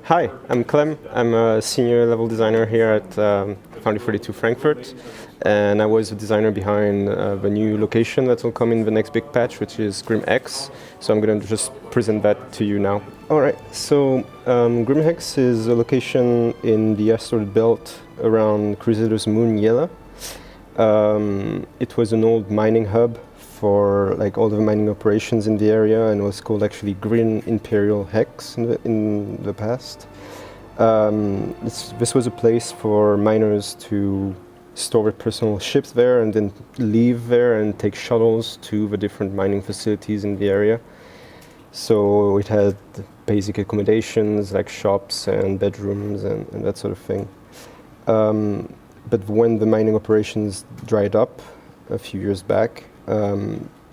Hi, I'm Clem. I'm a senior level designer here at Foundry 42 Frankfurt, and I was the designer behind the new location that will come in the next big patch, which is GrimHex. So I'm going to just present that to you now. All right, so GrimHex is a location in the asteroid belt around Crusader's moon Yela. It was an old mining hub for like all the mining operations in the area, and was called actually Green Imperial Hex in the past. This was a place for miners to store their personal ships there and then leave there and take shuttles to the different mining facilities in the area. So it had basic accommodations like shops and bedrooms and that sort of thing. But when the mining operations dried up a few years back,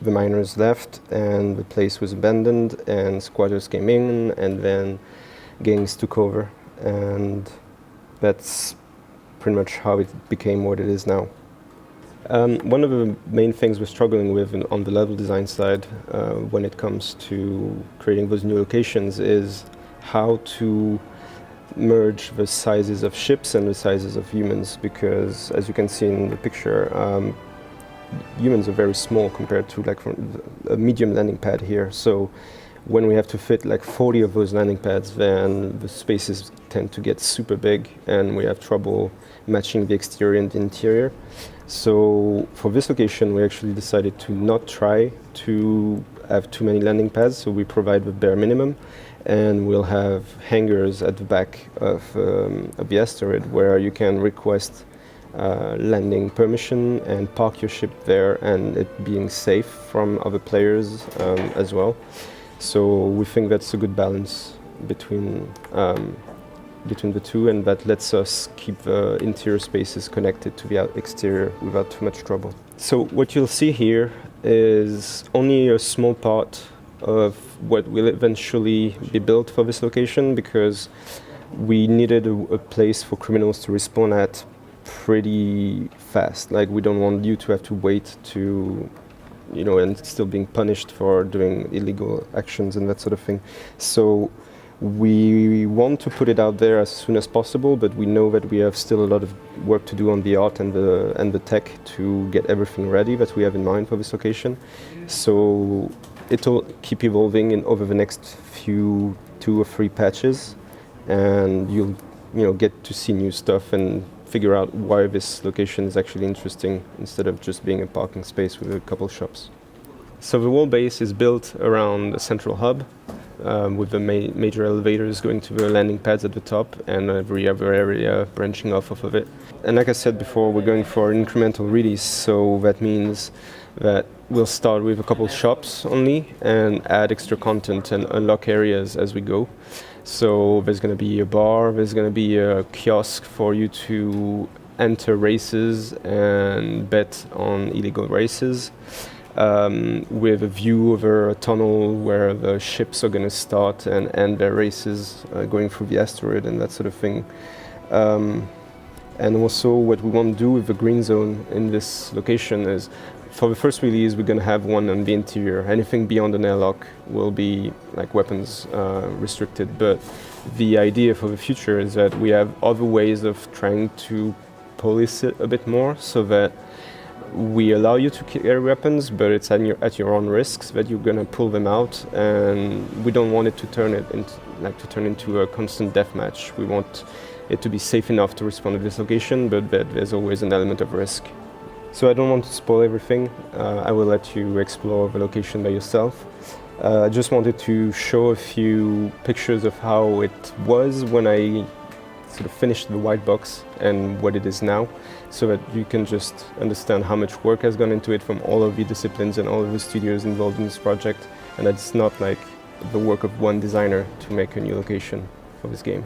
the miners left and the place was abandoned and squatters came in and then gangs took over, and that's pretty much how it became what it is now. One of the main things we're struggling with on the level design side when it comes to creating those new locations is how to merge the sizes of ships and the sizes of humans, because as you can see in the picture, humans are very small compared to like a medium landing pad here. So when we have to fit like 40 of those landing pads, then the spaces tend to get super big and we have trouble matching the exterior and the interior. So for this location, we actually decided to not try to have too many landing pads, so we provide the bare minimum, and we'll have hangars at the back of the asteroid where you can request landing permission and park your ship there, and it being safe from other players as well. So we think that's a good balance between the two, and that lets us keep the interior spaces connected to the exterior without too much trouble. So what you'll see here is only a small part of what will eventually be built for this location, because we needed a place for criminals to respawn at pretty fast. Like, we don't want you to have to wait to, and still being punished for doing illegal actions and that sort of thing. So we want to put it out there as soon as possible, but we know that we have still a lot of work to do on the art and the tech to get everything ready that we have in mind for this location. So it'll keep evolving over the next few 2 or 3 patches, and you'll get to see new stuff and figure out why this location is actually interesting instead of just being a parking space with a couple shops. So the whole base is built around a central hub with the major elevators going to the landing pads at the top and every other area branching off of it. And like I said before, we're going for an incremental release, so that means that we'll start with a couple shops only and add extra content and unlock areas as we go. So there's going to be a bar, there's going to be a kiosk for you to enter races and bet on illegal races, with a view over a tunnel where the ships are going to start and end their races going through the asteroid and that sort of thing. And also what we want to do with the green zone in this location is, for the first release, we're going to have one on the interior. Anything beyond an airlock will be like weapons restricted. But the idea for the future is that we have other ways of trying to police it a bit more, so that we allow you to carry weapons, but it's at your own risks that you're going to pull them out. And we don't want it to turn into a constant deathmatch. We want it to be safe enough to respond to this location, but that there's always an element of risk. So I don't want to spoil everything. I will let you explore the location by yourself. I just wanted to show a few pictures of how it was when I sort of finished the white box and what it is now, so that you can just understand how much work has gone into it from all of the disciplines and all of the studios involved in this project, and that it's not like the work of one designer to make a new location for this game.